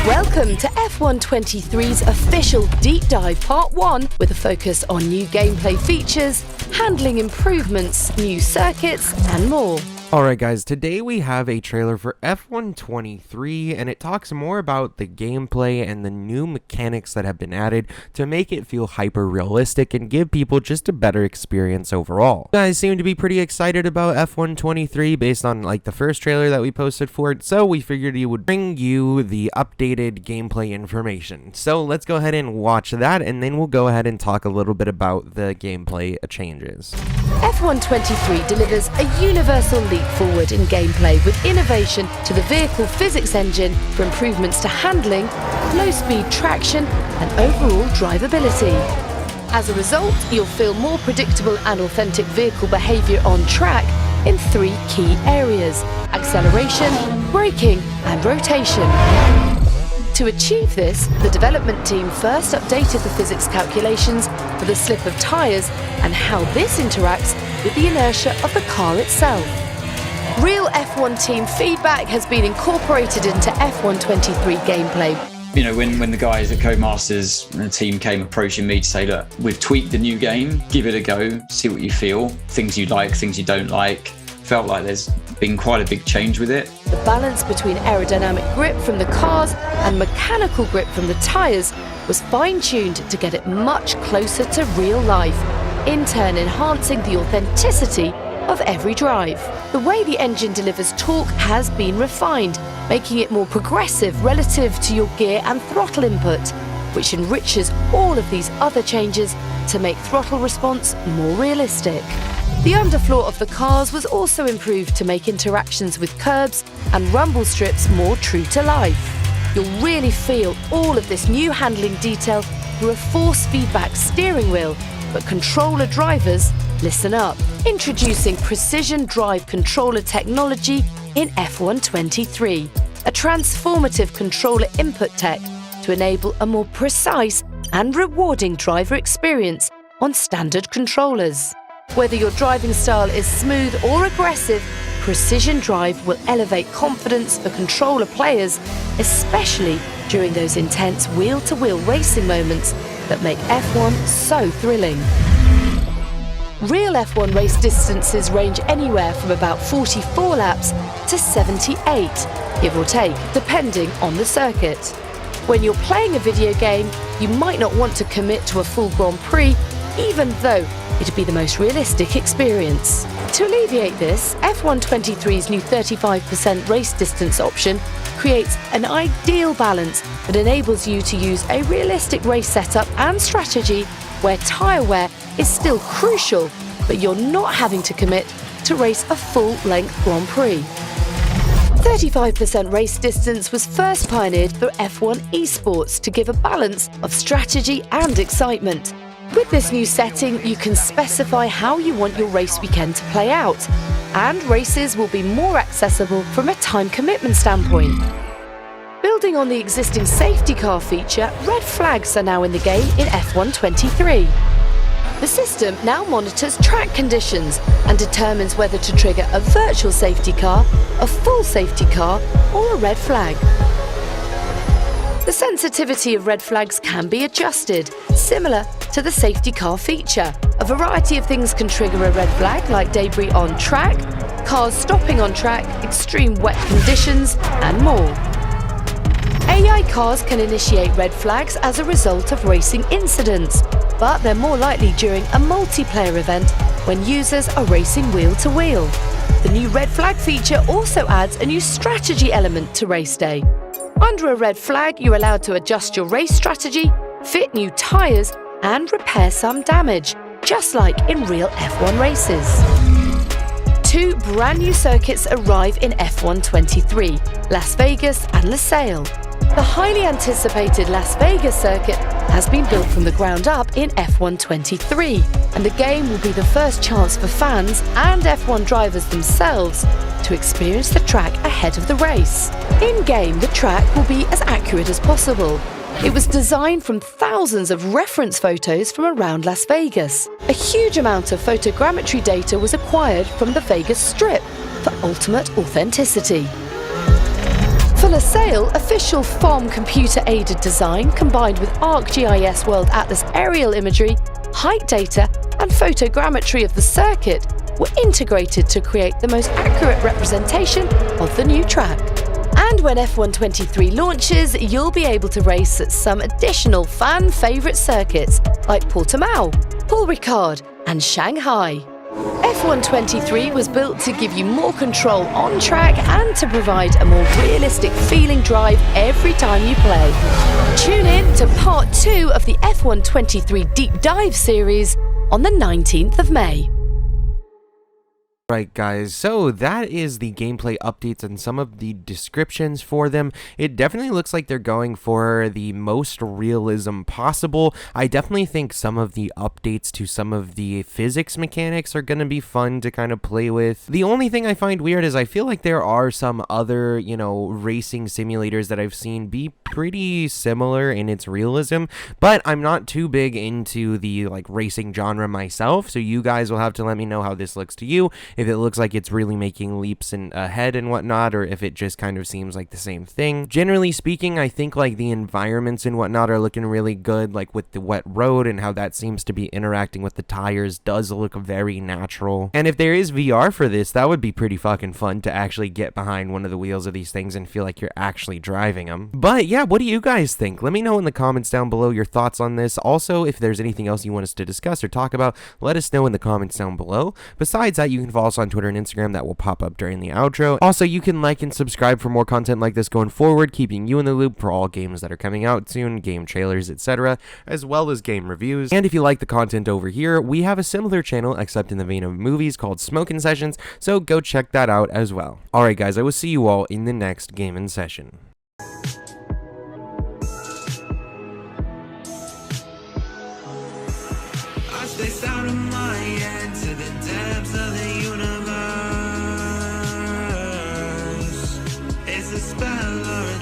Welcome to F123's official Deep Dive Part 1 with a focus on new gameplay features, handling improvements, new circuits and more. Alright guys, today we have a trailer for F123 and it talks more about the gameplay and the new mechanics that have been added to make it feel hyper realistic and give people just a better experience overall. You guys seem to be pretty excited about F123 based on like the first trailer that we posted for it, so we figured we would bring you the updated gameplay information. So let's go ahead and watch that and then we'll go ahead and talk a little bit about the gameplay changes. F123 delivers a universal leap forward in gameplay with innovation to the vehicle physics engine for improvements to handling, low-speed traction and overall drivability. As a result, you'll feel more predictable and authentic vehicle behavior on track in three key areas: acceleration, braking and rotation. To achieve this, the development team first updated the physics calculations for the slip of tyres and how this interacts with the inertia of the car itself. Real F1 team feedback has been incorporated into F123 gameplay. You know, when the guys at Codemasters and the team came approaching me to say, look, we've tweaked the new game, give it a go, see what you feel, things you like, things you don't like. Felt like there's been quite a big change with it. The balance between aerodynamic grip from the cars and mechanical grip from the tyres was fine-tuned to get it much closer to real life, in turn enhancing the authenticity of every drive. The way the engine delivers torque has been refined, making it more progressive relative to your gear and throttle input, which enriches all of these other changes to make throttle response more realistic. The underfloor of the cars was also improved to make interactions with curbs and rumble strips more true to life. You'll really feel all of this new handling detail through a force feedback steering wheel, but controller drivers, listen up. Introducing Precision Drive Controller technology in F123, a transformative controller input tech to enable a more precise and rewarding driver experience on standard controllers. Whether your driving style is smooth or aggressive, Precision Drive will elevate confidence for controller players, especially during those intense wheel-to-wheel racing moments that make F1 so thrilling. Real F1 race distances range anywhere from about 44 laps to 78, give or take, depending on the circuit. When you're playing a video game, you might not want to commit to a full Grand Prix, even though it'd be the most realistic experience. To alleviate this, F123's new 35% race distance option creates an ideal balance that enables you to use a realistic race setup and strategy where tyre wear is still crucial, but you're not having to commit to race a full-length Grand Prix. 35% race distance was first pioneered for F1 esports to give a balance of strategy and excitement. With this new setting, you can specify how you want your race weekend to play out, and races will be more accessible from a time commitment standpoint. Building on the existing safety car feature, red flags are now in the game in F123. The system now monitors track conditions and determines whether to trigger a virtual safety car, a full safety car, or a red flag. The sensitivity of red flags can be adjusted, similar to the safety car feature. A variety of things can trigger a red flag, like debris on track, cars stopping on track, extreme wet conditions, and more. AI cars can initiate red flags as a result of racing incidents, but they're more likely during a multiplayer event when users are racing wheel-to-wheel. The new red flag feature also adds a new strategy element to race day. Under a red flag, you're allowed to adjust your race strategy, fit new tyres, and repair some damage, just like in real F1 races. Two brand new circuits arrive in F123, Las Vegas and Losail. The highly anticipated Las Vegas circuit has been built from the ground up in F123, and the game will be the first chance for fans and F1 drivers themselves to experience the track ahead of the race. In-game, the track will be as accurate as possible. It was designed from thousands of reference photos from around Las Vegas. A huge amount of photogrammetry data was acquired from the Vegas Strip for ultimate authenticity. Fuller Sail official FOM computer-aided design combined with ArcGIS World Atlas aerial imagery, height data, and photogrammetry of the circuit were integrated to create the most accurate representation of the new track. And when F123 launches, you'll be able to race at some additional fan-favourite circuits like Portimao, Paul Ricard, and Shanghai. F123 was built to give you more control on track and to provide a more realistic feeling drive every time you play. Tune in to part 2 of the F123 Deep Dive series on the 19th of May. Right, guys, so that is the gameplay updates and some of the descriptions for them. It definitely looks like they're going for the most realism possible. I definitely think some of the updates to some of the physics mechanics are going to be fun to kind of play with. The only thing I find weird is I feel like there are some other, racing simulators that I've seen be pretty similar in its realism, but I'm not too big into the racing genre myself, so you guys will have to let me know how this looks to you. If it looks like it's really making leaps ahead and whatnot, or if it just kind of seems like the same thing. Generally speaking, I think the environments and whatnot are looking really good, with the wet road and how that seems to be interacting with the tires does look very natural. And if there is VR for this, that would be pretty fucking fun to actually get behind one of the wheels of these things and feel like you're actually driving them. But yeah, what do you guys think? Let me know in the comments down below your thoughts on this. Also, if there's anything else you want us to discuss or talk about, let us know in the comments down below. Besides that, you can follow us on Twitter and Instagram. That will pop up during the outro. Also, you can like and subscribe for more content like this going forward, keeping you in the loop for all games that are coming out soon, game trailers, etc., as well as game reviews. And if you like the content over here, we have a similar channel except in the vein of movies called Smokin Sessions, so go check that out as well. Alright guys, I will see you all in the next Gamin session. Out of my head to the depths of the universe. It's a spell or